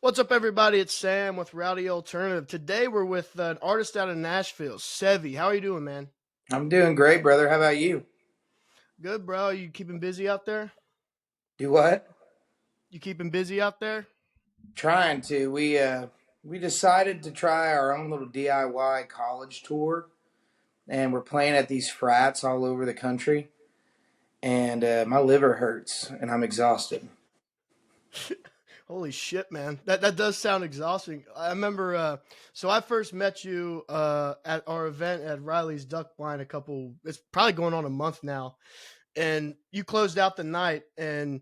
What's up, everybody? It's Sam with Rowdy Alternative. Today we're with an artist out of Nashville, Sevy. How are you doing, man? I'm doing great, brother. How about you? Good, bro. You keeping busy out there? Do what? You keeping busy out there? Trying to. We decided to try our own little DIY college tour, and we're playing at these frats all over the country. And my liver hurts, and I'm exhausted. Holy shit, man. That does sound exhausting. I remember so I first met you at our event at Riley's Duck Blind it's probably going on a month now. And you closed out the night, and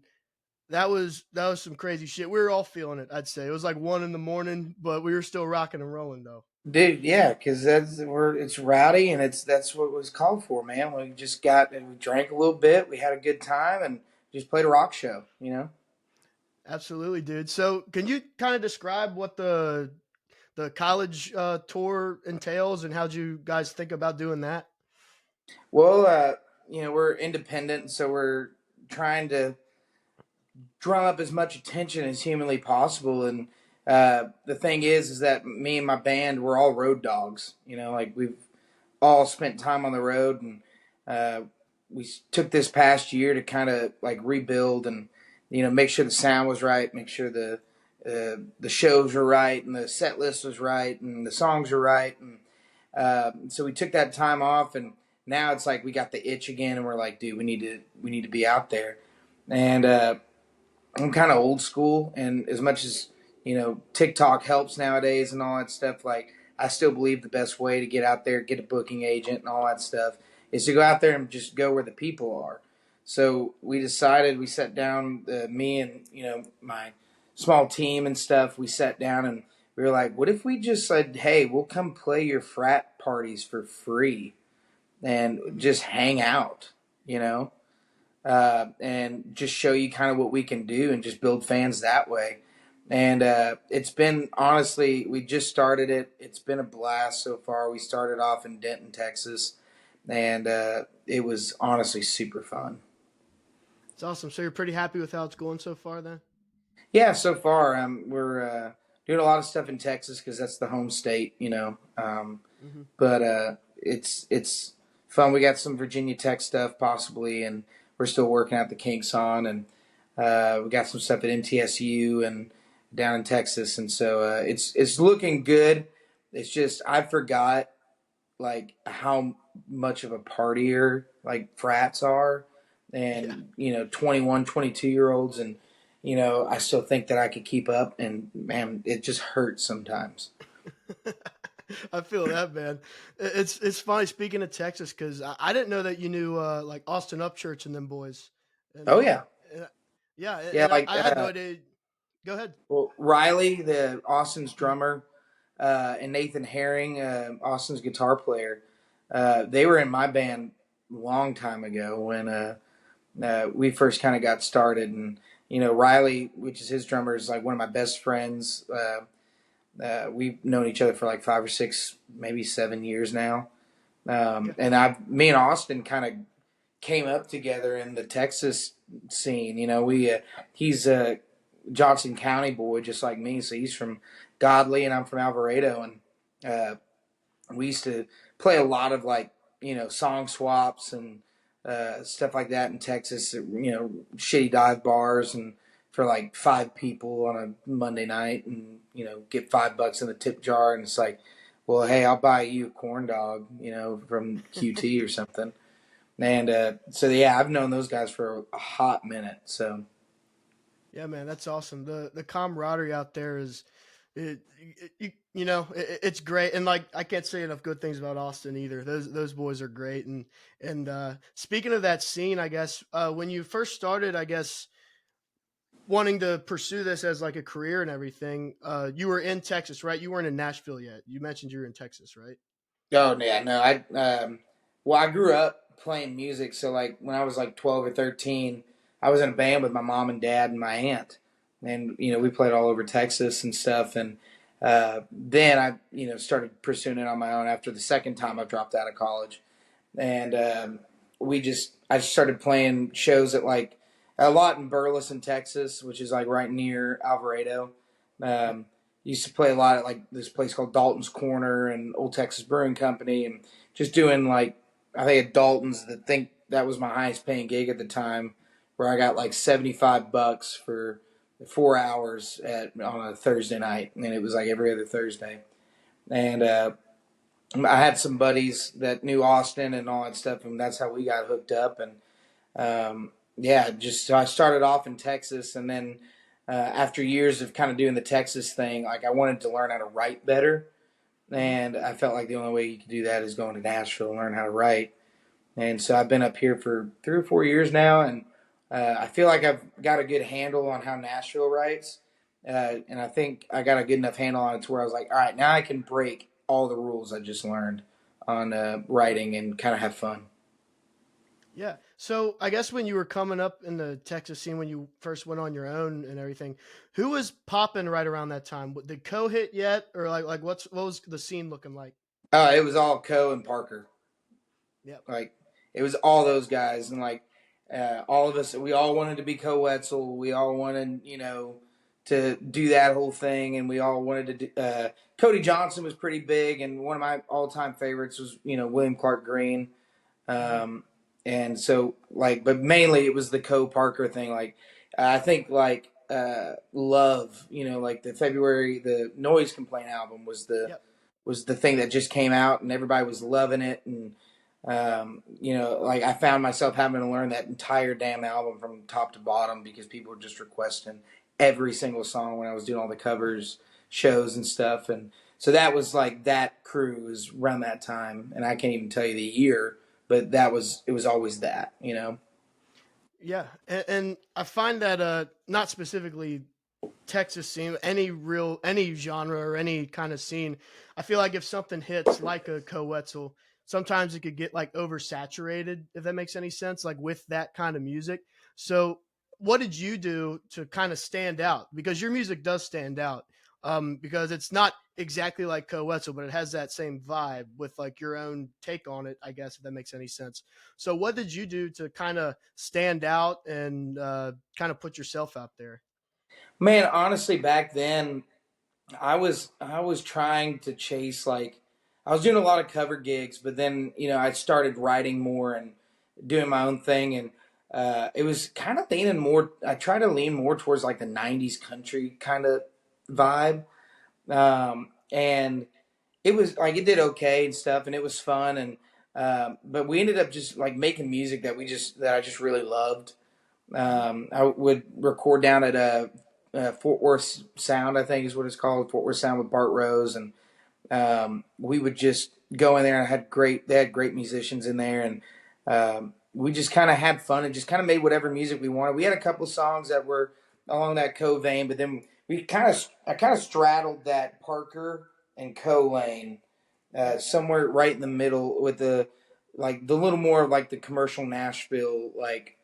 that was some crazy shit. We were all feeling it, I'd say. It was like 1 a.m, but we were still rocking and rolling though. Dude, yeah, because it's rowdy, and that's what it was called for, man. We just got and we drank a little bit, we had a good time, and just played a rock show. Absolutely, dude. So, can you kind of describe what the college tour entails, and how'd you guys think about doing that? Well, we're independent, so we're trying to drum up as much attention as humanly possible. And the thing is that me and my band, we're all road dogs. Like we've all spent time on the road, and uh, we took this past year to kind of like rebuild and make sure the sound was right, make sure the shows were right, and the set list was right, and the songs were right, and so we took that time off, and now it's like we got the itch again, and we're like, dude, we need to be out there, and I'm kind of old school, and as much as TikTok helps nowadays and all that stuff, like I still believe the best way to get out there, get a booking agent, and all that stuff is to go out there and just go where the people are. So we decided, we sat down, me and my small team and stuff. We sat down and we were like, what if we just said, hey, we'll come play your frat parties for free and just hang out, you know? And just show you kind of what we can do and just build fans that way. And it's been, honestly, we just started it. It's been a blast so far. We started off in Denton, Texas, and it was honestly super fun. It's awesome. So you're pretty happy with how it's going so far, then? Yeah, so far we're doing a lot of stuff in Texas because that's the home state. Hmm. But it's fun. We got some Virginia Tech stuff possibly, and we're still working out the kinks on, and we got some stuff at MTSU and down in Texas, and so it's looking good. It's just I forgot like how much of a partier like frats are, Yeah. and 21, 22 year olds, and I still think that I could keep up, and man, it just hurts sometimes. I feel that, man. It's funny speaking of Texas because I didn't know that you knew like Austin Upchurch and them boys, and Oh yeah. and, yeah, Yeah, and like I had no idea. Go ahead. well, Riley, the Austin's drummer, and Nathan Herring, Austin's guitar player, they were in my band a long time ago when we first kind of got started. And Riley, which is his drummer, is like one of my best friends. We've known each other for like 5 or 6, maybe 7 years now. Okay. And me and Austin kind of came up together in the Texas scene. He's a Johnson County boy, just like me. So he's from Godley, and I'm from Alvarado, and we used to play a lot of like song swaps and stuff like that in Texas. Shitty dive bars and for like 5 people on a Monday night, and get $5 in the tip jar, and it's like, well, hey, I'll buy you a corn dog, from QT or something. And so yeah, I've known those guys for a hot minute. So Yeah, man, that's awesome. The camaraderie out there is, it's great, and like I can't say enough good things about Austin either. Those boys are great, and speaking of that scene, I guess when you first started, I guess wanting to pursue this as like a career and everything, you were in Texas, right? You weren't in Nashville yet. You mentioned you were in Texas, right? oh yeah, no, I grew up playing music. So like when I was like 12 or 13, I was in a band with my mom and dad and my aunt, and we Okay. played all over Texas and stuff. And then I started pursuing it on my own after the second time I dropped out of college, and I just started playing shows at like a lot in Burleson, Texas, which is like right near Alvarado. Um, used to play a lot at like this place called Dalton's Corner and Old Texas Brewing Company, and just doing like I think at Dalton's, I think that was my highest paying gig at the time, where I got like $75 for 4 hours on a Thursday night, and it was like every other Thursday. And I had some buddies that knew Austin and all that stuff, and that's how we got hooked up. And yeah, just so I started off in Texas, and then after years of kind of doing the Texas thing, like I wanted to learn how to write better, Mm-hmm. and I felt like the only way you could do that is going to Nashville and learn how to write. And so I've been up here for 3 or 4 years now, and I feel like I've got a good handle on how Nashville writes. And I think I got a good enough handle on it to where I was like, all right, now I can break all the rules I just learned on writing and kind of have fun. Yeah. So I guess when you were coming up in the Texas scene, when you first went on your own and everything, who was popping right around that time? Did Co hit yet, or like what was the scene looking like? It was all Co and Parker. Yep. Like it was all those guys, and like all of us, we all wanted to be Co-Wetzel. We all wanted, to do that whole thing, and we all wanted to do. Cody Johnson was pretty big, and one of my all-time favorites was William Clark Green. Mm-hmm. Um, and so like, but mainly it was the Co Parker thing. Like I think like Love, like the Noise Complaint album Yep. was the thing that just came out, and everybody was loving it. And like I found myself having to learn that entire damn album from top to bottom because people were just requesting every single song when I was doing all the covers shows and stuff. And so that was like that crew was around that time, and I can't even tell you the year, but it was always that. Yeah, and I find that not specifically Texas scene, any genre or any kind of scene, I feel like if something hits like a Coetzel, sometimes it could get like oversaturated, if that makes any sense, like with that kind of music. So what did you do to kind of stand out? Because your music does stand out. Because it's not exactly like Coetzel, but it has that same vibe with like your own take on it, I guess, if that makes any sense. So what did you do to kind of stand out and kind of put yourself out there? Man, honestly, back then I was trying to chase like I was doing a lot of cover gigs, but then I started writing more and doing my own thing, and it was kind of leaning more. I try to lean more towards like the '90s country kind of vibe, and it was like it did okay and stuff, and it was fun, and but we ended up just like making music that I just really loved. Mhm. I would record down at Fort Worth Sound, I think is what it's called, Fort Worth Sound with Bart Rose, and we would just go in there and they had great musicians in there, and we just kind of had fun and just kind of made whatever music we wanted. We had a couple of songs that were along that Co vein, but then I kind of straddled that Parker and Co lane, Yep. somewhere right in the middle with the little more of like the commercial Nashville like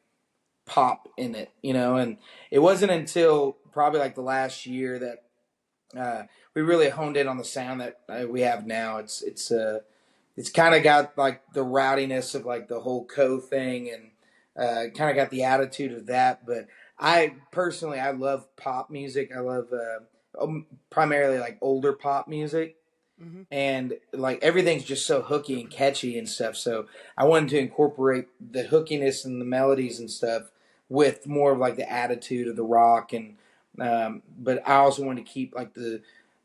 pop in it. And it wasn't until probably like the last year that we really honed in on the sound that we have now. It's kind of got like the rowdiness of like the whole Co thing, and kind of got the attitude of that. But I personally, I love pop music. I love primarily like older pop music, Hmm. and like everything's just so hooky and catchy and stuff. So I wanted to incorporate the hookiness and the melodies and stuff with more of like the attitude of the rock, and but I also wanted to keep like the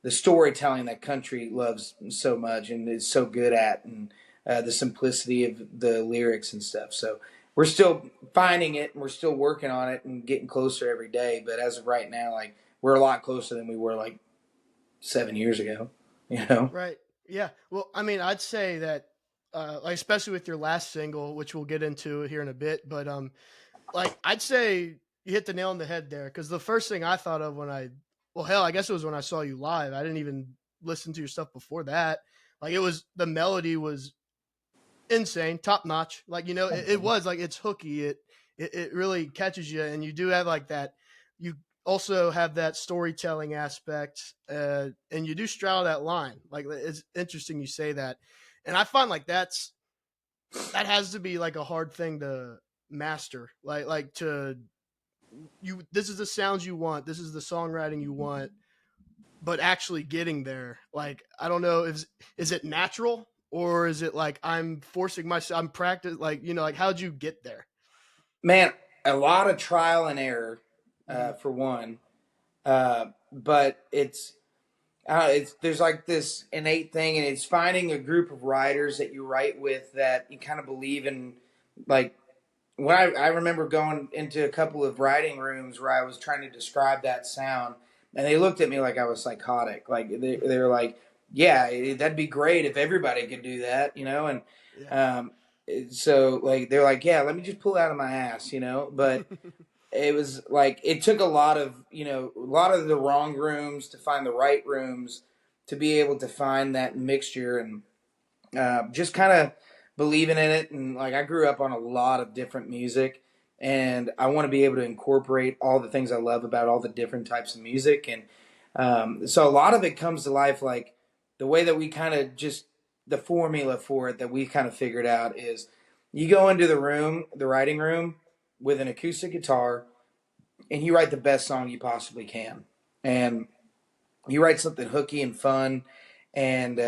storytelling that country loves so much and is so good at, and the simplicity of the lyrics and stuff. So we're still finding it, and we're still working on it, and getting closer every day. But as of right now, like we're a lot closer than we were like 7 years ago. You know. Right. Yeah. Well, I mean, I'd say that, like, especially with your last single, which we'll get into here in a bit, but like, I'd say you hit the nail on the head there because the first thing I thought of well, hell, I guess it was when I saw you live. I didn't even listen to your stuff before that. Like, the melody was insane, top notch. Like, it was like it's hooky. It really catches you, and you do have like that. You also have that storytelling aspect, and you do straddle that line. Like, it's interesting you say that, and I find like that has to be like a hard thing to master. Like to you, this is the sounds you want. This is the songwriting you want. but actually getting there, like, I don't know, is it natural, or is it like I'm forcing myself, I'm practice, like, like, how'd you get there? Man, a lot of trial and error, Hmm. for one. But it's there's like this innate thing, and it's finding a group of writers that you write with that you kind of believe in. Like when I remember going into a couple of writing rooms where I was trying to describe that sound, and they looked at me like I was psychotic. Like they were like, "Yeah, that'd be great if everybody could do that," And Yeah. um, so like they're like, "Yeah, let me just pull it out of my ass," But it was like it took a lot of a lot of the wrong rooms to find the right rooms to be able to find that mixture and just kind of believing in it. And like I grew up on a lot of different music, and I want to be able to incorporate all the things I love about all the different types of music. And so a lot of it comes to life like the way that we kind of just the formula for it that we kind of figured out is you go into the writing room with an acoustic guitar, and you write the best song you possibly can. And you write something hooky and fun and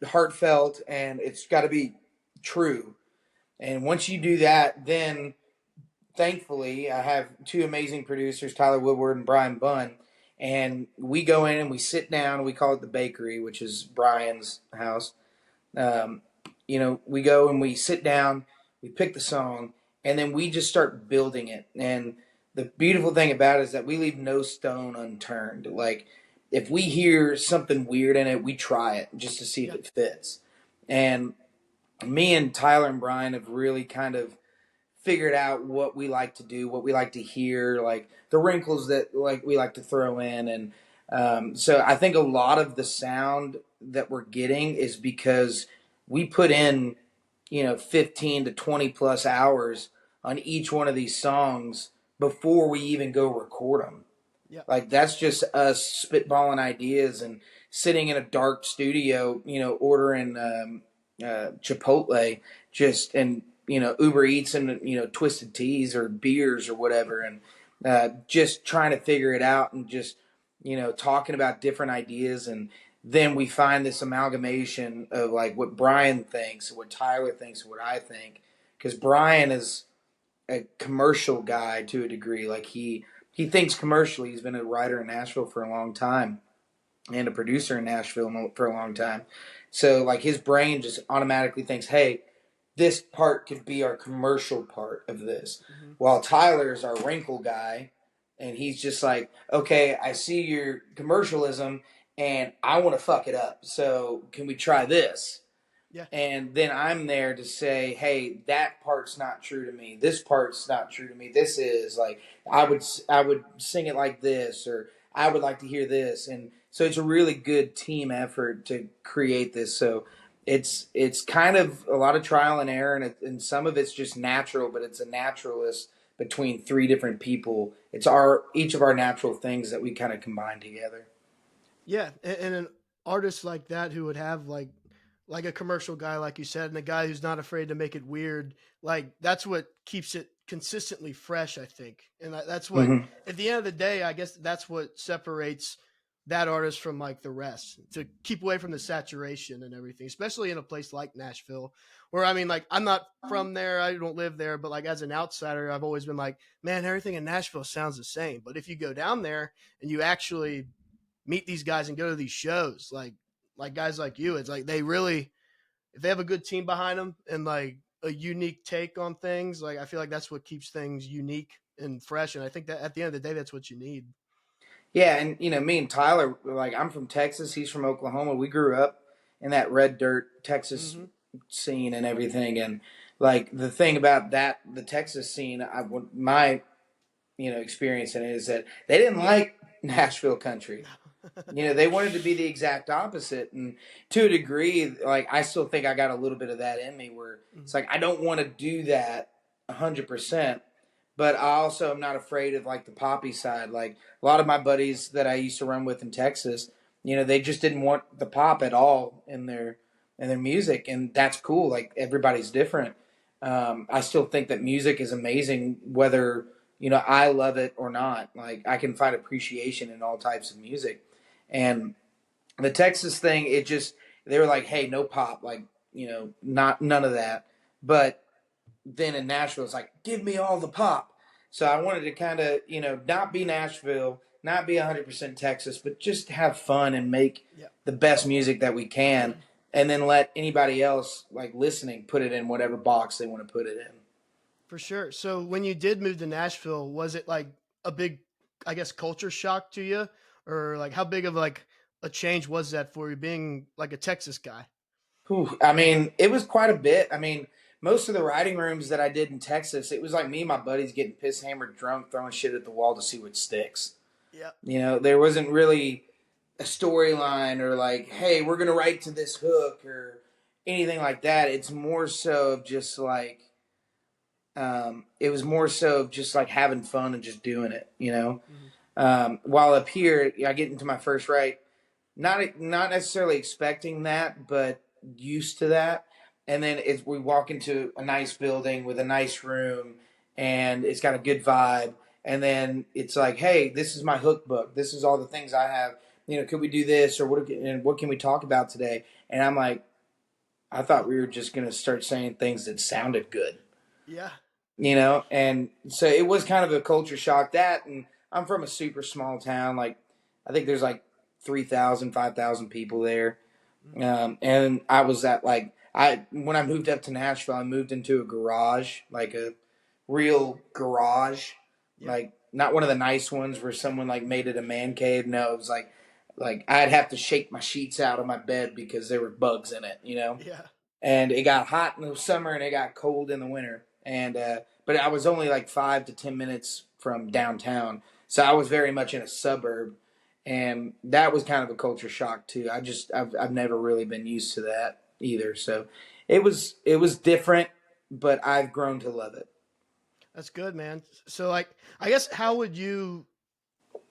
heartfelt, and it's got to be true. And once you do that, then thankfully I have two amazing producers, Tyler Woodward and Brian Bunn. And we go in and we sit down. We call it the bakery, which is Brian's house. Um, we go and we sit down, we pick the song, and then we just start building it. And the beautiful thing about it is that we leave no stone unturned. Like, if we hear something weird in it, we try it just to see if Yeah. it fits. And me and Tyler and Brian have really kind of figured out what we like to do, what we like to hear, like the wrinkles that like we like to throw in, and so I think a lot of the sound that we're getting is because we put in 15 to 20 plus hours on each one of these songs before we even go record them. Yeah. Like that's just us spitballing ideas and sitting in a dark studio, ordering Chipotle, just and Uber Eats and twisted teas or beers or whatever, and just trying to figure it out and just talking about different ideas, and then we find this amalgamation of like what Brian thinks, what Tyler thinks, what I think, because Brian is a commercial guy to a degree. Like he thinks commercially. He's been a writer in Nashville for a long time and a producer in Nashville for a long time. So like his brain just automatically thinks, "Hey, this part could be our commercial part of this." Hmm. While Tyler is our wrinkle guy, and he's just like, "Okay, I see your commercialism, and I want to fuck it up. So can we try this?" Yeah. And then I'm there to say, "Hey, that part's not true to me. This part's not true to me. This is like I would sing it like this, or I would like to hear this." And so it's a really good team effort to create this. So it's kind of a lot of trial and error, and some of it's just natural, but it's a naturalist between three different people. It's our each of our natural things that we kind of combine together. Yeah, and an artist like that who would have like a commercial guy, like you said, and a guy who's not afraid to make it weird, like that's what keeps it consistently fresh, I think. And that's what, Mm-hmm. at the end of the day, I guess that's what separates that artist from like the rest, to keep away from the saturation and everything, especially in a place like Nashville, where I mean, like, I'm not from there, I don't live there, but like as an outsider, I've always been like, man, everything in Nashville sounds the same. But if you go down there and you actually meet these guys and go to these shows, like guys like you, it's like they really, if they have a good team behind them and like a unique take on things, like I feel like that's what keeps things unique and fresh. And I think that at the end of the day, that's what you need. Yeah, and me and Tyler, like I'm from Texas, he's from Oklahoma. We grew up in that red dirt Texas Hmm. scene and everything, and like the thing about that, the Texas scene, my experience in it is that they didn't like Nashville country. They wanted to be the exact opposite, and to a degree, like I still think I got a little bit of that in me, where it's like I don't want to do that 100%, but I also am not afraid of like the poppy side. Like a lot of my buddies that I used to run with in Texas, they just didn't want the pop at all in their music, and that's cool. Like everybody's different. I still think that music is amazing, whether I love it or not. Like I can find appreciation in all types of music, And the Texas thing, it just, they were like, hey, no pop, like, not none of that. But then in Nashville, it's like, give me all the pop. So I wanted to kind of, not be Nashville, not be 100% Texas, but just have fun and make Yeah. the best music that we can, and then let anybody else like listening put it in whatever box they want to put it in. For sure. So when you did move to Nashville, was it like a big, I guess, culture shock to you, or like how big of like a change was that for you being like a Texas guy? Whew. I mean, it was quite a bit. I mean, most of the writing rooms that I did in Texas, it was like me and my buddies getting piss hammered drunk, throwing shit at the wall to see what sticks. Yeah. There wasn't really a storyline or like, hey, we're gonna write to this hook or anything like that. It's more so of just like, it was more so of just like having fun and just doing it. Mm-hmm. While up here, I get into my first write, not necessarily expecting that, but used to that. And then we walk into a nice building with a nice room, and it's got a good vibe. And then it's like, hey, this is my hook book. This is all the things I have. Could we do this, or what can we talk about today? And I'm like, I thought we were just gonna start saying things that sounded good. Yeah. And so it was kind of a culture shock. That, and I'm from a super small town. Like, I think there's like 3,000, 5,000 people there. And I was at like, when I moved up to Nashville, I moved into a garage, like a real garage, Yeah. like not one of the nice ones where someone like made it a man cave. No, it was like I'd have to shake my sheets out of my bed because there were bugs in it. Yeah. And it got hot in the summer and it got cold in the winter. And but I was only like 5 to 10 minutes from downtown, so I was very much in a suburb, and that was kind of a culture shock too. I've never really been used to that either, so it was different, but I've grown to love it. That's good, man. So like, I guess how would you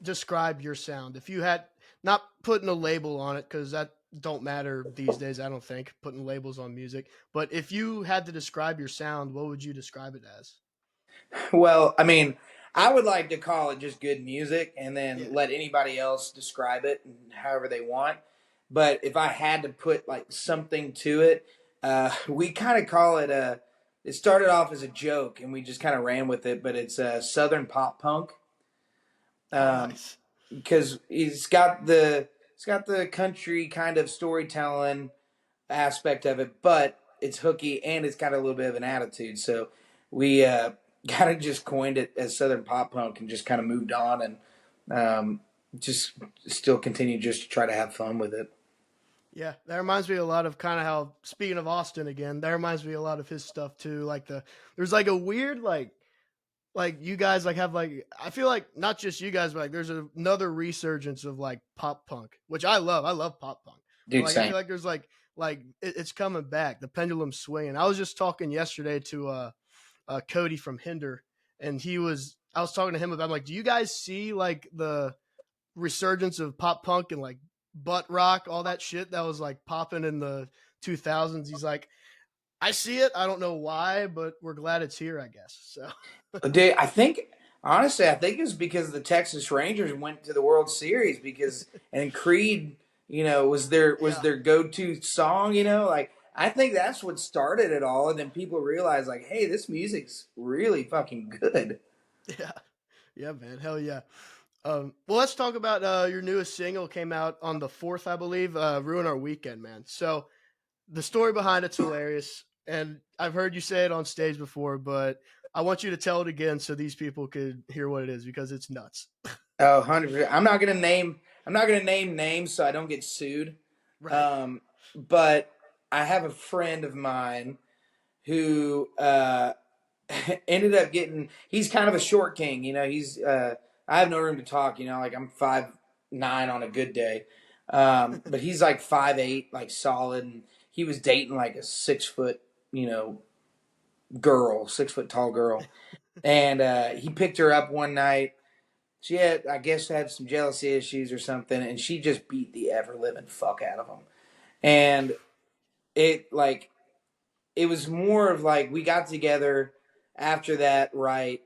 describe your sound if you had not putting a label on it, because that don't matter these days, I don't think, putting labels on music, but if you had to describe your sound, what would you describe it as? Well, I mean, I would like to call it just good music and Yeah. then let anybody else describe it however they want. But if I had to put like something to it, we kind of call it it started off as a joke and we just kind of ran with it, but it's Southern pop punk. Oh, Um, nice. because it's got the country kind of storytelling aspect of it, but it's hooky and it's got a little bit of an attitude. So we kind of just coined it as Southern pop punk and just kind of moved on, and just still continue just to try to have fun with it. Yeah, that reminds me a lot of kind of how, speaking of Austin again, that reminds me a lot of his stuff too. Like there's like a weird like you guys like have like, I feel like not just you guys, but like there's another resurgence of like pop punk, which I love. I love pop punk, but Dude, like I same. feel like there's like it's coming back. The pendulum's swinging. I was just talking yesterday to Cody from Hinder, and I was talking to him about, I'm like, do you guys see like the resurgence of pop punk and like butt rock, all that shit that was like popping in the 2000s? He's like, I see it. I don't know why, but we're glad it's here, I guess. So Dude, I think it's because the Texas Rangers went to the World Series, because and Creed, was yeah, their go to song. Like, I think that's what started it all, and then people realized like, hey, this music's really fucking good. yeah, yeah, man, hell yeah. Well, let's talk about your newest single. Came out on the 4th, I believe. Ruin Our Weekend, man. So the story behind it's hilarious, and I've heard you say it on stage before, but I want you to tell it again so these people could hear what it is, because it's nuts. Oh, 100%. I'm not gonna name names so I don't get sued. Right. Um, but I have a friend of mine who ended up getting. He's kind of a short king. He's I have no room to talk. Like, I'm 5'9" on a good day, but he's like 5'8", like solid. And he was dating like a 6 foot, you know, 6 foot tall girl, and he picked her up one night. She had, I guess, had some jealousy issues or something, and she just beat the ever living fuck out of him. And it was more of like, we got together after that, right,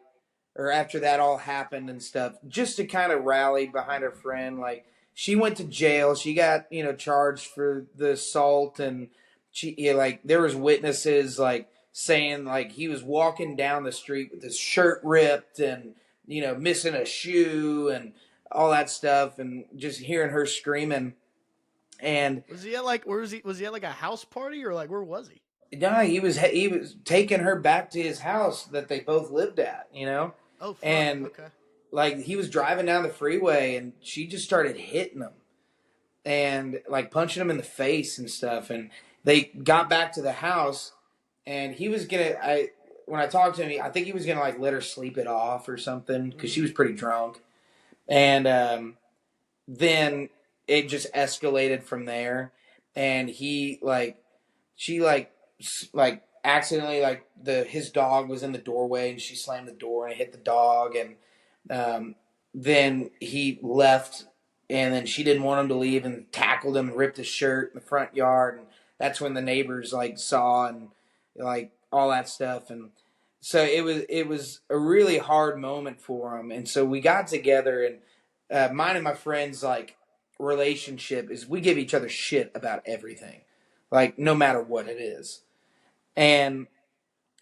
or after that all happened and stuff, just to kind of rally behind her friend. Like, she went to jail. She got, charged for the assault, and like there was witnesses like saying like he was walking down the street with his shirt ripped and missing a shoe and all that stuff, and just hearing her screaming. And Was he at like where was he at like a house party or like where was he? no, he was taking her back to his house that they both lived at. Oh fuck. And Okay. like he was driving down the freeway and she just started hitting him and like punching him in the face and stuff. And they got back to the house and he was gonna. When I talked to him, I think he was gonna like let her sleep it off or something because she Mm. was pretty drunk. And then it just escalated from there. And he like she like accidentally like his dog was in the doorway and she slammed the door and it hit the dog. And then he left, and then she didn't want him to leave and tackled him and ripped his shirt in the front yard. And that's when the neighbors like saw and like all that stuff. And so it was a really hard moment for him. And so we got together, and mine and my friends like relationship is we give each other shit about everything, like no matter what it is. And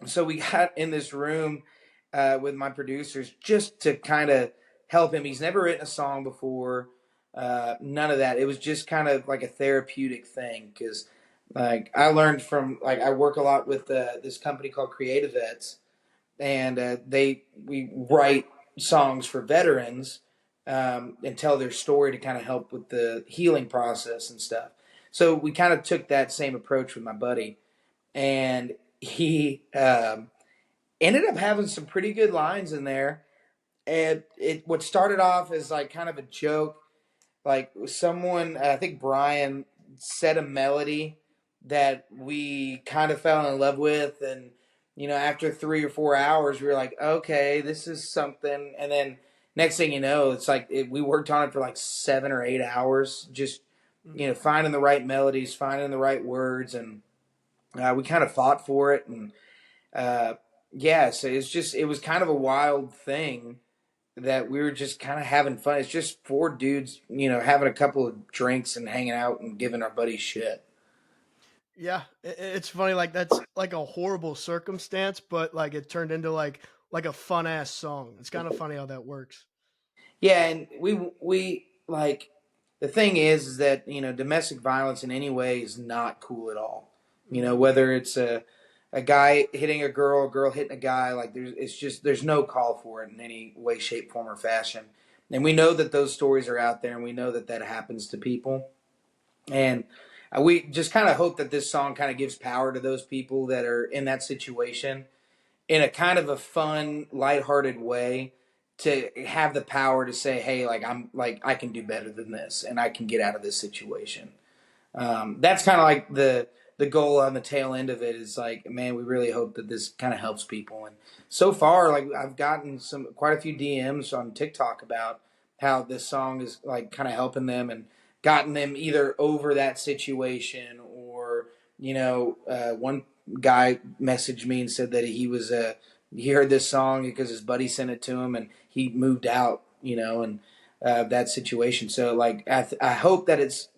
so we got in this room with my producers just to kind of help him. He's never written a song before, none of that. It was just kind of like a therapeutic thing because, like, I learned from like I work a lot with this company called Creative Vets, and we write songs for veterans and tell their story to kind of help with the healing process and stuff. So we kind of took that same approach with my buddy, and he ended up having some pretty good lines in there. And it what started off as like kind of a joke, like someone, I think Brian, said a melody that we kind of fell in love with, and after 3 or 4 hours we were like, okay, this is something. And then next thing you know, it's like we worked on it for like 7 or 8 hours, just Mm. finding the right melodies, finding the right words. And we kind of fought for it. And yeah, so it was kind of a wild thing that we were just kind of having fun. It's just four dudes, having a couple of drinks and hanging out and giving our buddies shit. Yeah, it's funny. Like that's like a horrible circumstance, but like it turned into like a fun ass song. It's kind of funny how that works. Yeah, and we like the thing is that domestic violence in any way is not cool at all. Mm. Whether it's a guy hitting a girl hitting a guy, like there's no call for it in any way, shape, form, or fashion. And we know that those stories are out there, and we know that that happens to people. And we just kind of hope that this song kind of gives power to those people that are in that situation in a kind of a fun, lighthearted way, to have the power to say, hey, like I can do better than this, and I can get out of this situation. That's kind of like the goal on the tail end of it is like, man, we really hope that this kind of helps people. And so far, like I've gotten quite a few DMs on TikTok about how this song is like kind of helping them and gotten them either over that situation, or one guy messaged me and said that he heard this song because his buddy sent it to him and he moved out, and that situation. So like I hope that it's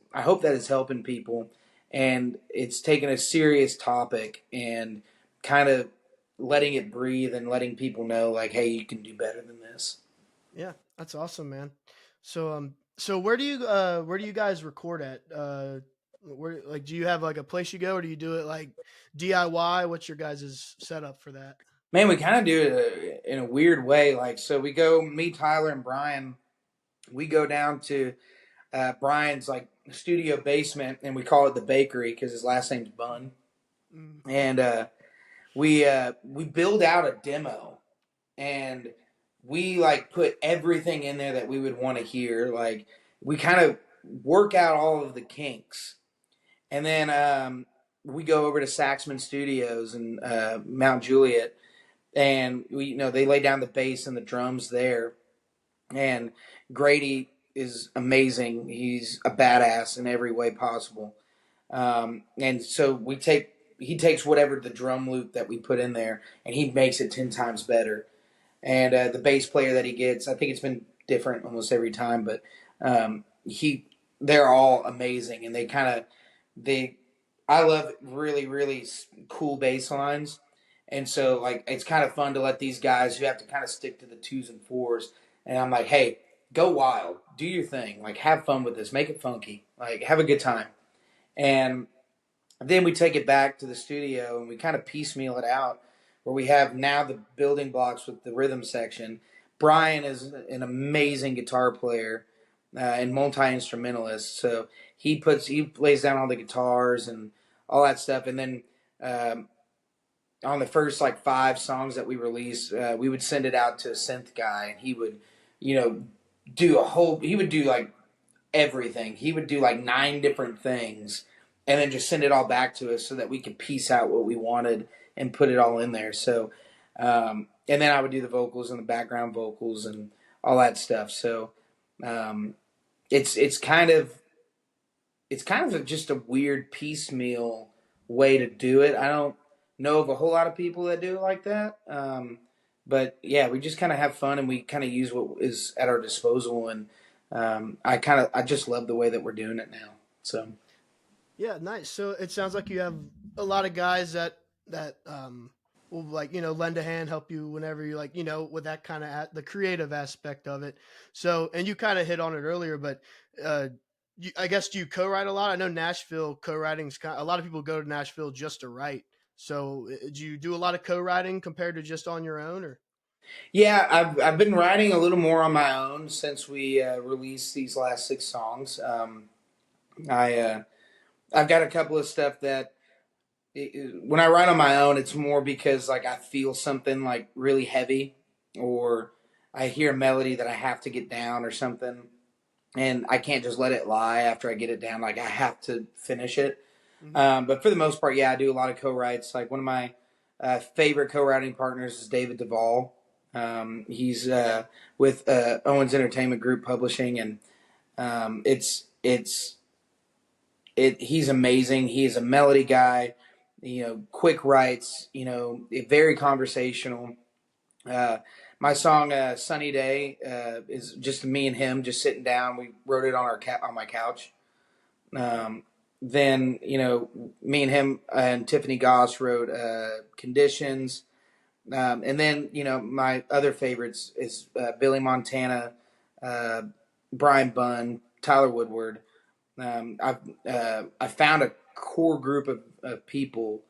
helping people, and it's taking a serious topic and kind of letting it breathe and letting people know like, hey, you can do better than this. Yeah, that's awesome, man. So where do you guys record at? Where like do you have like a place you go, or do you do it like DIY? What's your guys' setup for that? Man, we kind of do it in a weird way. Like, so we go, me, Tyler, and Brian, we go down to Brian's like studio basement, and we call it the bakery because his last name's Bun. Mm. And we build out a demo, and we like put everything in there that we would want to hear. Like, we kind of work out all of the kinks, and then we go over to Saxman Studios in Mount Juliet, and they lay down the bass and the drums there. And Grady is amazing. He's a badass in every way possible. And so he takes whatever the drum loop that we put in there, and he makes it 10 times better. And the bass player that he gets, I think it's been different almost every time, but he they're all amazing, and they I love really really cool bass lines, and so like it's kind of fun to let these guys who have to kind of stick to the twos and fours, and I'm like, hey, go wild, do your thing, like have fun with this, make it funky, like have a good time, and then we take it back to the studio and we kind of piecemeal it out where we have now the building blocks with the rhythm section. Brian is an amazing guitar player and multi instrumentalist, so he lays down all the guitars and all that stuff. And then on the first like 5 songs that we released, we would send it out to a synth guy, and he would, you know, do a whole. He would do like everything. He would do like 9 different things and then just send it all back to us so that we could piece out what we wanted and put it all in there. So, and then I would do the vocals and the background vocals and all that stuff. So, um, it's kind of just a weird piecemeal way to do it. I don't know of a whole lot of people that do it like that. But yeah, we just kind of have fun and we kind of use what is at our disposal. And I just love the way that we're doing it now. So Yeah, nice. So it sounds like you have a lot of guys that will, like, lend a hand, help you whenever you, like, with that kind of the creative aspect of it. So, and you kind of hit on it earlier, but uh I guess, do you co-write a lot? I know Nashville co-writing's a lot of people go to Nashville just to write. So, do you do a lot of co-writing compared to just on your own, or? yeah, I've been writing a little more on my own since we released these last 6 songs. I I've got a couple of stuff that when I write on my own, it's more because like I feel something like really heavy, or I hear a melody that I have to get down or something, and I can't just let it lie after I get it down. Like I have to finish it. Mhm. But for the most part, yeah, I do a lot of co-writes. Like one of my favorite co-writing partners is David Duvall. He's with Owens Entertainment Group Publishing, and it's it. He's amazing. He is a melody guy. Quick writes. Very conversational. Uh, my song "Sunny Day" is just me and him just sitting down. We wrote it on on my couch. Um, then me and him and Tiffany Goss wrote "Conditions," and then my other favorites is Billy Montana, uh, Brian Bunn, Tyler Woodward. I found a core group of people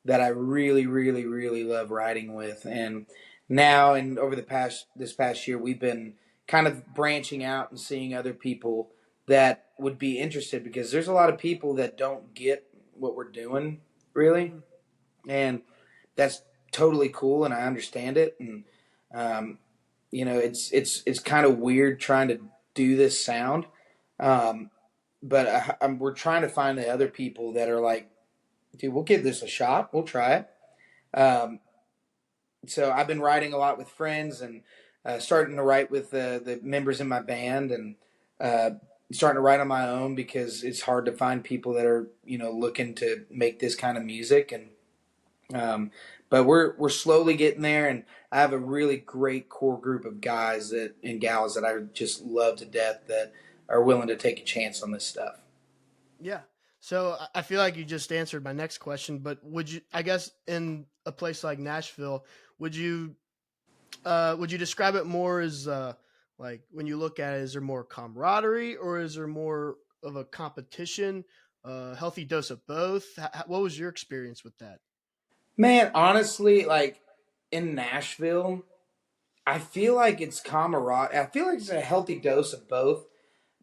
that I really, really, really love writing with, and now and over this past year, we've been kind of branching out and seeing other people that would be interested, because there's a lot of people that don't get what we're doing really, Mhm. and that's totally cool, and I understand it, and um, it's kind of weird trying to do this sound, um, but we're trying to find the other people that are like, dude, we'll give this a shot, we'll try it. So I've been writing a lot with friends, and starting to write with the members in my band, and uh, starting to write on my own because it's hard to find people that are looking to make this kind of music. And but we're slowly getting there, and I have a really great core group of guys that and gals that I just love to death that are willing to take a chance on this stuff. Yeah. So I feel like you just answered my next question, but would you, I guess, in a place like Nashville, would you would you describe it more as like, when you look at it, is there more camaraderie or is there more of a competition? Healthy dose of both. What was your experience with that? Man, honestly, like in Nashville, I feel like it's camaraderie. I feel like it's a healthy dose of both,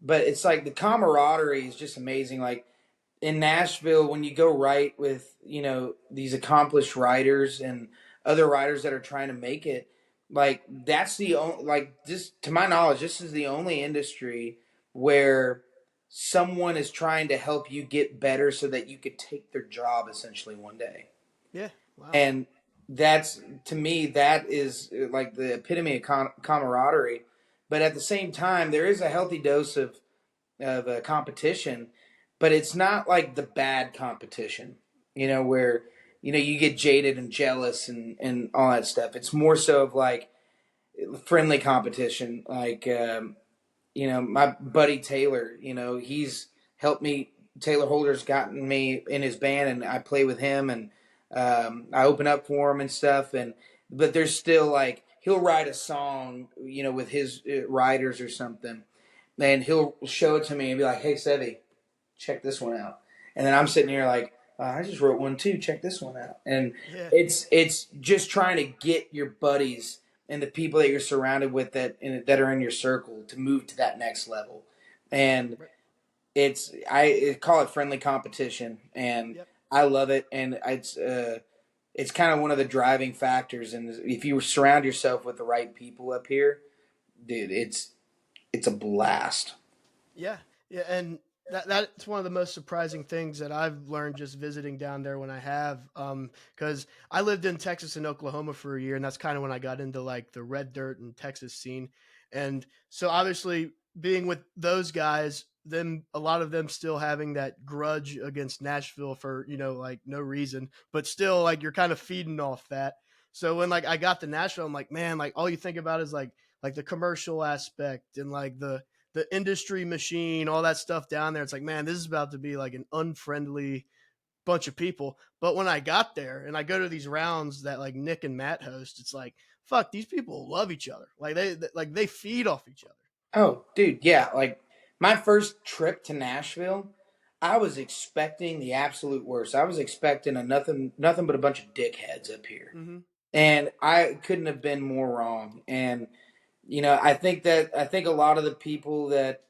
but it's like the camaraderie is just amazing. Like in Nashville, when you go write with these accomplished writers and other writers that are trying to make it, like that's the only, like, just to my knowledge, this is the only industry where someone is trying to help you get better so that you could take their job essentially one day. Yeah. Wow. And that's, to me, that is like the epitome of camaraderie. But at the same time, there is a healthy dose of competition, but it's not like the bad competition, where you get jaded and jealous and all that stuff. It's more so of like friendly competition, like my buddy Taylor, he's helped me. Taylor Holder's gotten me in his band, and I play with him, and I open up for him and stuff. But there's still like he'll write a song, with his writers or something, and he'll show it to me and be like, "Hey, Sevy, check this one out," and then I'm sitting here like, I just wrote one too. Check this one out, and Yeah. it's just trying to get your buddies and the people that you're surrounded with that are in your circle to move to that next level, and Right. I call it friendly competition, and Yep. I love it, and it's kind of one of the driving factors, and if you surround yourself with the right people up here, dude, it's a blast. Yeah, yeah, and that's one of the most surprising things that I've learned just visiting down there when I have, because I lived in Texas and Oklahoma for a year, and that's kind of when I got into like the red dirt and Texas scene, and so obviously being with those guys, them a lot of them still having that grudge against Nashville for like no reason, but still like you're kind of feeding off that. So when like I got to Nashville, I'm like, man, like all you think about is like the commercial aspect and like the industry machine, all that stuff down there. It's like, man, this is about to be like an unfriendly bunch of people. But when I got there and I go to these rounds that like Nick and Matt host, it's like, fuck, these people love each other. Like they feed off each other. Oh, dude, yeah. Like my first trip to Nashville, I was expecting the absolute worst. I was expecting a nothing but a bunch of dickheads up here, Mm-hmm. and I couldn't have been more wrong. And I think a lot of the people that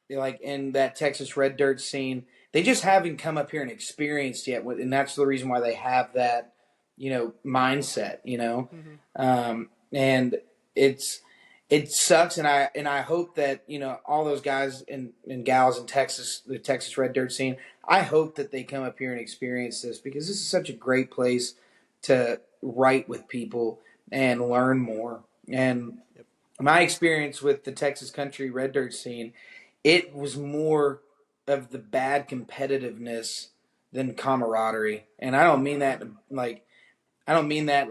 like in that Texas red dirt scene, they just haven't come up here and experienced yet, and that's the reason why they have that mindset. Mm-hmm. And it's it sucks, and I hope that all those guys and gals in Texas, the Texas red dirt scene. I hope that they come up here and experience this because this is such a great place to write with people and learn more. And Yep. my experience with the Texas country red dirt scene, it was more of the bad competitiveness than camaraderie. And I don't mean that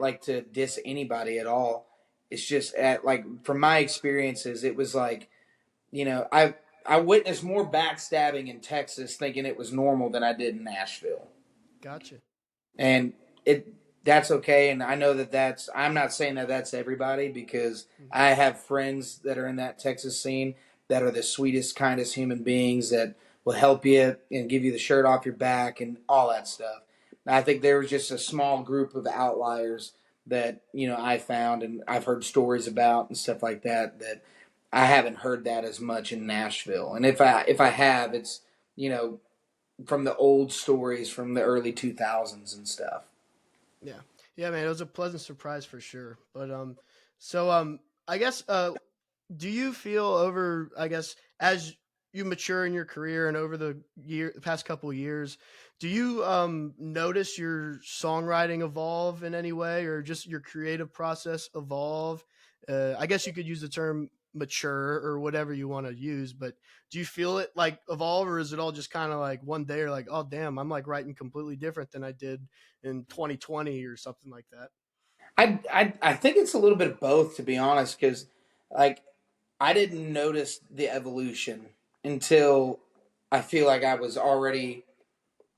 like to diss anybody at all. It's just at like from my experiences, it was like, I witnessed more backstabbing in Texas thinking it was normal than I did in Nashville. Gotcha. And it that's okay, and I know that I'm not saying that that's everybody because Mm-hmm. I have friends that are in that Texas scene that are the sweetest kindest human beings that will help you and give you the shirt off your back and all that stuff. I think there was just a small group of outliers that I found and I've heard stories about and stuff like that I haven't heard that as much in Nashville. And if I have, it's you know from the old stories from the early 2000s and stuff. Yeah. Yeah, man, it was a pleasant surprise for sure. But so I guess do you feel over I guess as you mature in your career and over the past couple of years, do you notice your songwriting evolve in any way or just your creative process evolve? I guess you could use the term mature or whatever you want to use, but do you feel it like evolve or is it all just kind of like one day or like, oh damn, I'm like writing completely different than I did in 2020 or something like that? I think it's a little bit of both, to be honest, because like I didn't notice the evolution until I feel like I was already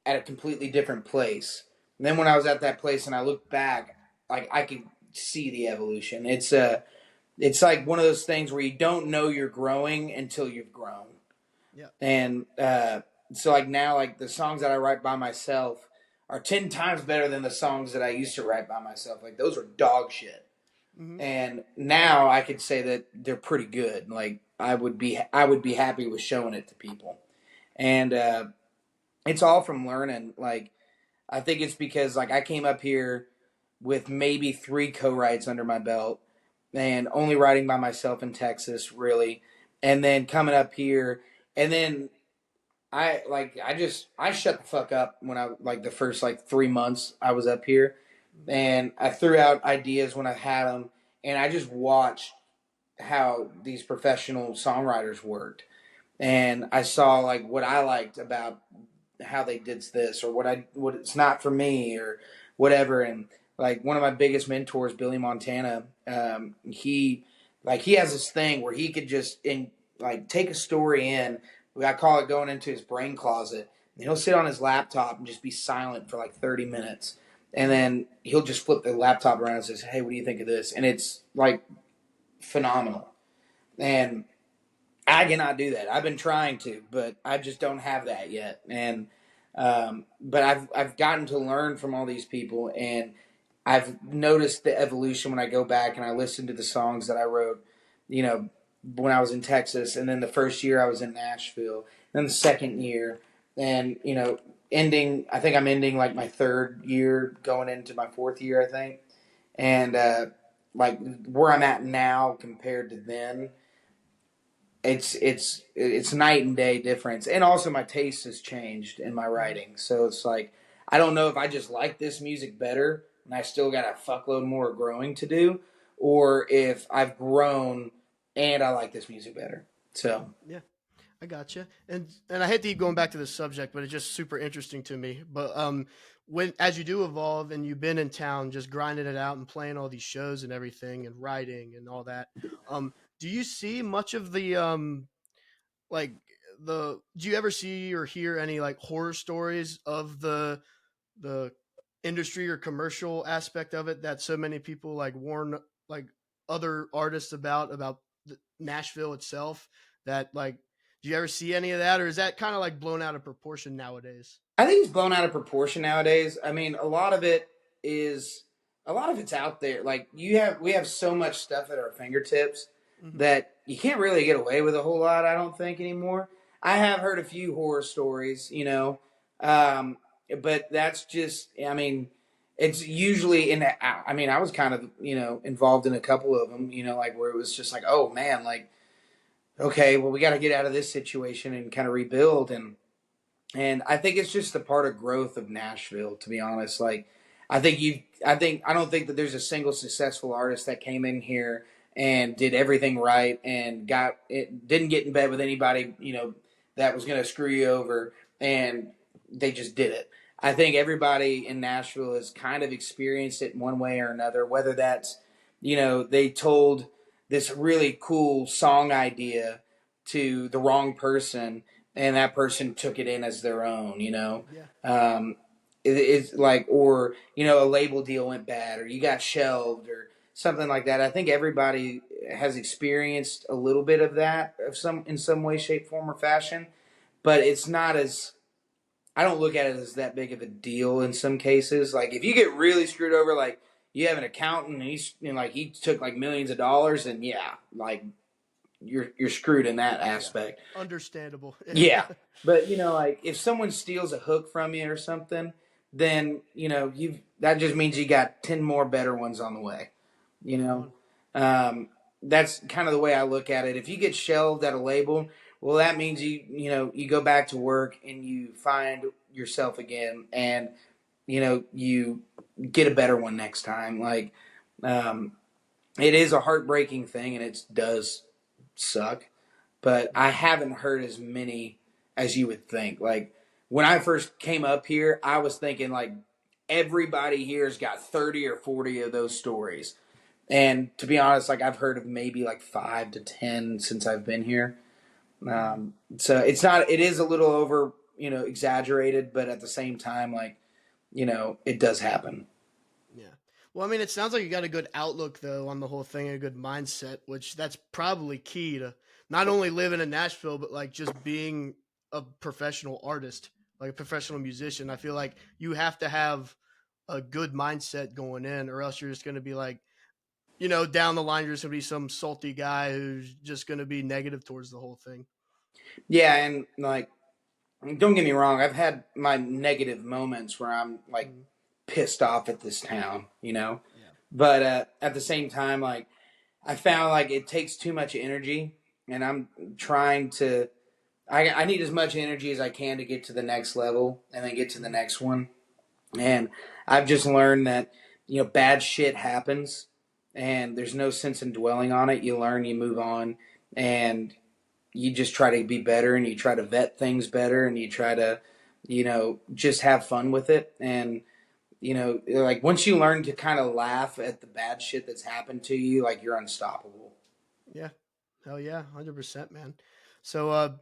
at a completely different place. And then when I was at that place and I looked back, like I could see the evolution. It's like one of those things where you don't know you're growing until you've grown. Yeah. And so like now, like the songs that I write by myself are 10 times better than the songs that I used to write by myself. Like those were dog shit. Hmm. And now I could say that they're pretty good. Like I would be happy with showing it to people. And it's all from learning. Like I think it's because like I came up here with maybe 3 co-writes under my belt and only writing by myself in Texas really, and then coming up here and then I shut the fuck up when I like the first like 3 months I was up here, Hmm. and I threw out ideas when I had them, and I just watched how these professional songwriters worked, and I saw like what I liked about how they did this or what it's not for me or whatever, and like one of my biggest mentors, Billy Montana, he has this thing where he could just like take a story in. I call it going into his brain closet. And he'll sit on his laptop and just be silent for like 30 minutes. And Mhm. then he'll just flip the laptop around and says, "Hey, what do you think of this?" And it's like phenomenal. And I cannot do that. I've been trying to, but I just don't have that yet. And but I've gotten to learn from all these people, and I've noticed the evolution when I go back and I listen to the songs that I wrote, you know, when I was in Texas, and then the first year I was in Nashville, then the second year, and ending. I think I'm ending like my third year, going into my fourth year, I think, and like where I'm at now compared to then, it's night and day difference. And also my taste has changed in my Mhm. writing, so it's like I don't know if I just like this music better and I still got a fuckload more growing to do, or if I've grown and I like this music better. So Yeah. I gotcha. And I hate to keep going back to this subject, but it's just super interesting to me. But when as you do evolve and you've been in town just grinding it out and playing all these shows and everything and writing and all that, do you see much of the like the do you ever see or hear any like horror stories of the industry or commercial aspect of it that so many people like warn like other artists about Nashville itself, that like do you ever see any of that, or is that kind of like blown out of proportion nowadays? I think it's blown out of proportion nowadays. I mean, is a lot of it's out there. Like we have so much stuff at our fingertips Hmm. that you can't really get away with a whole lot. I don't think anymore. I have heard a few horror stories, um, but that's just. I mean, it's usually in. I mean, I was kind of involved in a couple of them. Like where it was just like, oh man, like okay, well we got to get out of this situation and kind of rebuild and I think it's just a part of growth of Nashville, to be honest. Like, I don't think that there's a single successful artist that came in here and did everything right and didn't get in bed with anybody, that was going to screw you over, and they just did it. I think everybody in Nashville has kind of experienced it in one way or another, whether that's, they told this really cool song idea to the wrong person and that person took it in as their own, Yeah. um, it's like, or a label deal went bad, or you got shelved, or something like that. I think everybody has experienced a little bit of that, in some way, shape, form, or fashion. But it's not as I don't look at it as that big of a deal in some cases. Like if you get really screwed over, like you have an accountant and like he took like millions of dollars, and yeah, like you're screwed in that Yeah. aspect. Understandable. Yeah, but like if someone steals a hook from you or something, then you that just means you got 10 more better ones on the way. You Right know, on. um, that's kind of the way I look at it. If you get shelved at a label, well, that means you go back to work and you find yourself again, and you get a better one next time. Like, um, it is a heartbreaking thing, and it does suck, but I Yeah. haven't heard as many as you would think. Like when I first came up here, I was thinking like everybody here's got 30 or 40 of those stories. And to be honest, like I've heard of maybe like 5 to 10 since I've been here. Hmm. So it's not, it is a little over, exaggerated, but at the same time, like, it does happen. Yeah. Well, I mean, it sounds like you got a good outlook though on the whole thing, a good mindset, which that's probably key to not only living in Nashville, but like just being a professional artist, like a professional musician. I feel like you have to have a good mindset going in, or else you're just going to be like, down the line, you're just going to be some salty guy who's just going to be negative towards the whole thing. Yeah. And like, don't get me wrong, I've had my negative moments where I'm like Mm, pissed off at this town. yeah. But at the same time, like I found like it takes too much energy, and I'm trying to. I need as much energy as I can to get to the next level and then get to the Hmm. next one. And I've just learned that bad shit happens, and there's no sense in dwelling on it. You learn, you move on, and you just try to be better, and you try to vet things better, and you try to just have fun with it. And like once you learn to kind of laugh at the bad shit that's happened to you, like you're unstoppable. Yeah. Hell yeah, 100%, man. So,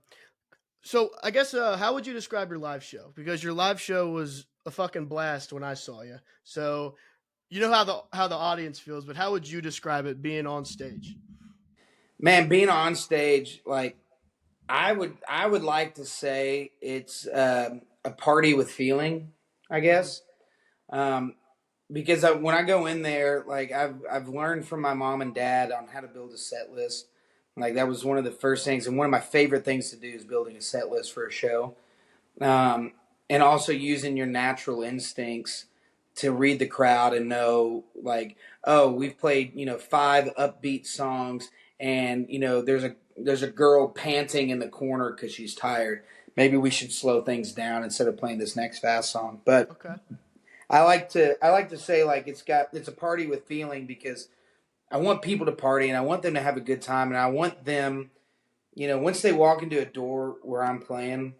so I guess how would you describe your live show? Because your live show was a fucking blast when I saw you. So you know how the audience feels, but how would you describe it being on stage? Man, being on stage, like I would like to say it's a party with feeling, I Hmm. guess. Um, because when I go in there, like I've learned from my mom and dad on how to build a set list. Like that was one of the first things, and one of my favorite things to do is building a set list for a show. um, and also using your natural instincts to read the crowd and know, like, oh, we've played five upbeat songs, and there's a girl panting in the corner because she's tired. Maybe we should slow things down instead of playing this next fast song. But Okay. I like to say, like, it's a party with feeling, because I want people to party and I want them to have a good time, and I want them, once they walk into a door where I'm playing,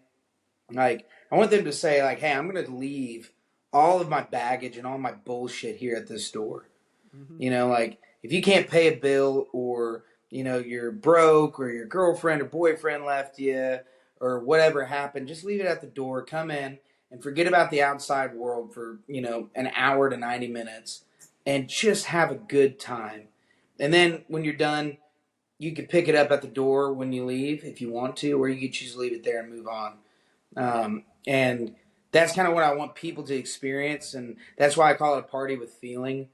like, I want them to say, like, hey, I'm going to leave all of my baggage and all my bullshit here at this store. Hmm. Like, if you can't pay a bill, or, you're broke, or your girlfriend or boyfriend left you, or whatever happened, just leave it at the door. Come in and forget about the outside world for, an hour to 90 minutes, and just have a good time. And then when you're done, you can pick it up at the door when you leave if you want to, or you can choose to leave it there and move on. And that's kind of what I want people to experience, and that's why I call it a party with feeling,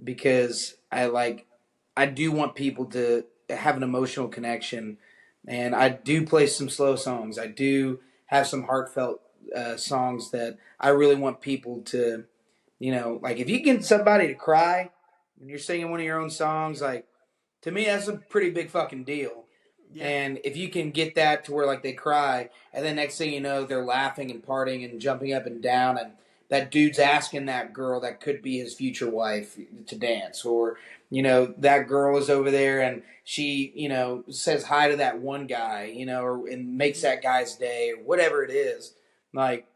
because I do want people to have an emotional connection, and I do play some slow songs. I do have some heartfelt songs that I really want people to, like, if you get somebody to cry when you're singing one of your own songs, like, to me that's a pretty big fucking deal. Yeah. And if you can get that to where, like, they cry, and then next thing you know, they're laughing and partying and jumping up and down, and that dude's asking that girl that could be his future wife to dance, or that girl is over there and she says hi to that one guy, and makes Hmm. that guy's day, or whatever it is. Like,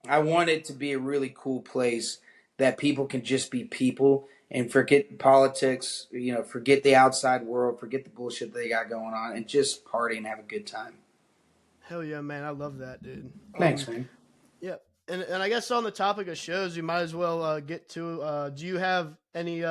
I want it to be a really cool place that people can just be people and forget politics, forget the outside world, forget the bullshit they got going on, and just party and have a good time. Hell yeah, man. I love that, dude. Thanks, man. Yeah. And I guess on the topic of shows, you might as well get to. Do you have any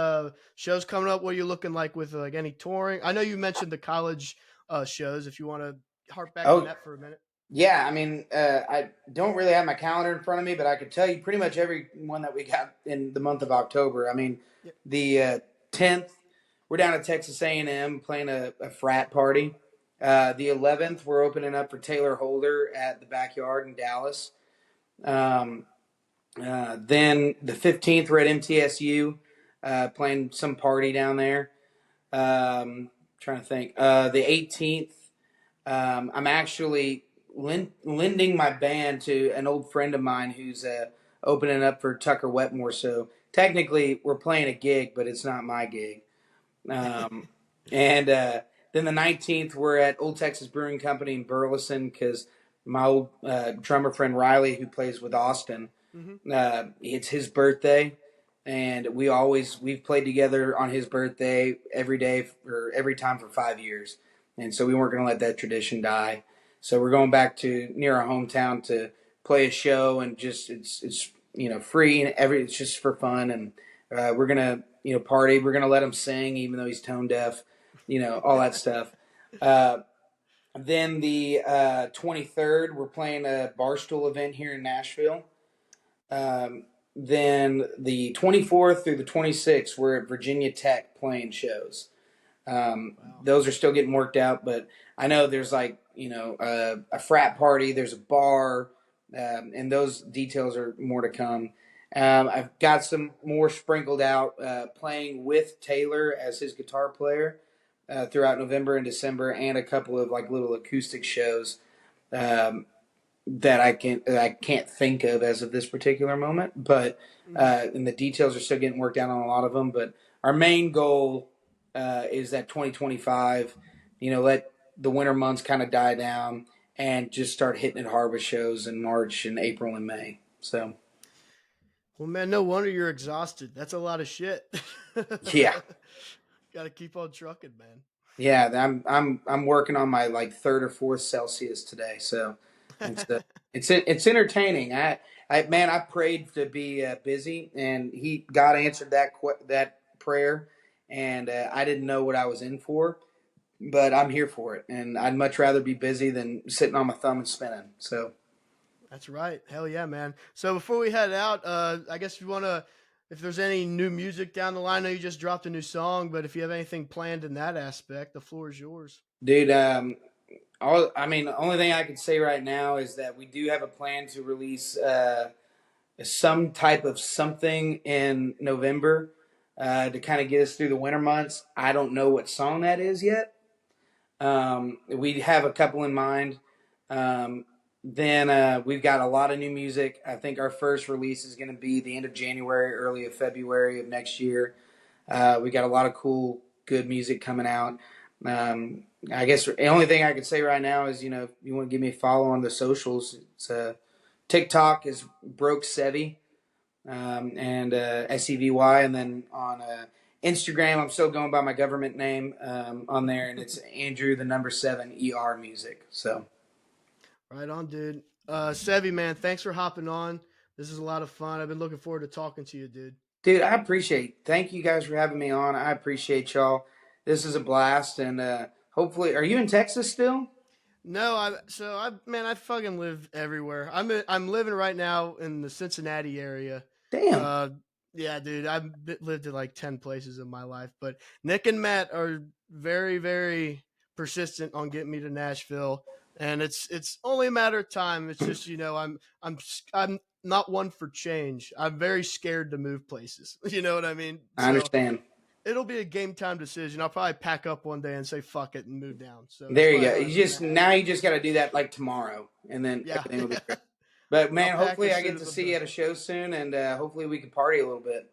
shows coming up? What are you looking like with like any touring? I know you mentioned the college shows. If you want to harp back on Oh, that for a minute. yeah. I mean, I don't really have my calendar in front of me, but I could tell you pretty much every one that we got in the month of October. I mean, Yeah. the 10th, we're down at Texas A&M playing a frat party. The 11th, we're opening up for Taylor Holder at the Backyard in Dallas. Um, then the 15th, we're at MTSU playing some party down there. Trying to think. The 18th, I'm actually lending my band to an old friend of mine who's opening up for Tucker Wetmore. So technically, we're playing a gig, but it's not my gig. Um, and then the 19th, we're at Old Texas Brewing Company in Burleson, because my old drummer friend Riley, who plays with Austin, Hmm. it's his birthday, and we've played together on his birthday every day for every time for 5 years, and so we weren't going to let that tradition die. So we're going back to near our hometown to play a show, and just it's free, and it's just for fun, and we're gonna party. We're gonna let him sing even though he's tone deaf, all that stuff. Uh, then the 23rd, we're playing a Barstool event here in Nashville. Then the 24th through the 26th, we're at Virginia Tech playing shows. Wow. Those are still getting worked out, but I know there's, like, a frat party, there's a bar, and those details are more to come. I've got some more sprinkled out, playing with Taylor as his guitar player throughout November and December, and a couple of, like, little acoustic shows. Um, that I can't think of as of this particular moment. But Hmm. and the details are still getting worked out on a lot of them. But our main goal is that 2025. Let the winter months kind of die down and just start hitting at harvest shows in March and April and May. So Well, man, no wonder you're exhausted. That's a lot of shit. yeah, Got to keep on trucking, man. Yeah, I'm working on my like third or fourth Celsius today, so it's it's entertaining. I prayed to be busy, and God answered that prayer, and I didn't know what I was in for, but I'm here for it, and I'd much rather be busy than sitting on my thumb and spinning. So. That's right. Hell yeah, man. So before we head out, I guess if you want to, if there's any new music down the line, I know you just dropped a new song, but if you have anything planned in that aspect, the floor is yours. Dude, the only thing I can say right now is that we do have a plan to release some type of something in November to kind of get us through the winter months. I don't know what song that is yet. We have a couple in mind. Then we've got a lot of new music. I think our first release is going to be the end of January, early of February of next year. We got a lot of cool, good music coming out. I guess the only thing I can say right now is, if you want to give me a follow on the socials, it's TikTok is broke Sevy, and SEVY, and then on Instagram, I'm still going by my government name on there, and it's Andrew the number 7 music. So Right on, dude. Sevy, man, thanks for hopping on. This is a lot of fun. I've been looking forward to talking to you, dude. dude, I appreciate. Thank you guys for having me on. I appreciate y'all. This is a blast, and hopefully, are you in Texas still? No, I fucking live everywhere. I'm living right now in the Cincinnati area. Damn. Uh, yeah, dude, lived in like 10 places in my life, but Nick and Matt are very, very persistent on getting me to Nashville, and it's only a matter of time. It's just I'm not one for change. I'm very scared to move places. You know what I mean? I So understand. it'll be a game time decision. I'll probably pack up one day and say fuck it and move down. So that's There you probably go. how You it's gonna just happen. now you just got to do that like tomorrow, and then Yeah. everything will be great. But I'll man, pack hopefully as I soon get as to I'm see you done. at a show soon, and hopefully we can party a little bit.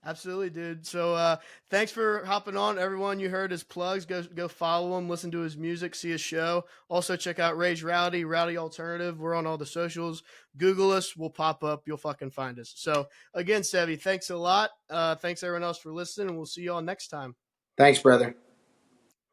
Absolutely, dude. So thanks for hopping on. Everyone you heard his plugs. Go follow him, listen to his music, see his show. Also check out Rage Rowdy, Rowdy Alternative. We're on all the socials. Google us, we'll pop up. You'll fucking find us. So again, Sevy, thanks a lot. Thanks everyone else for listening, and we'll see you all next time. Thanks, brother.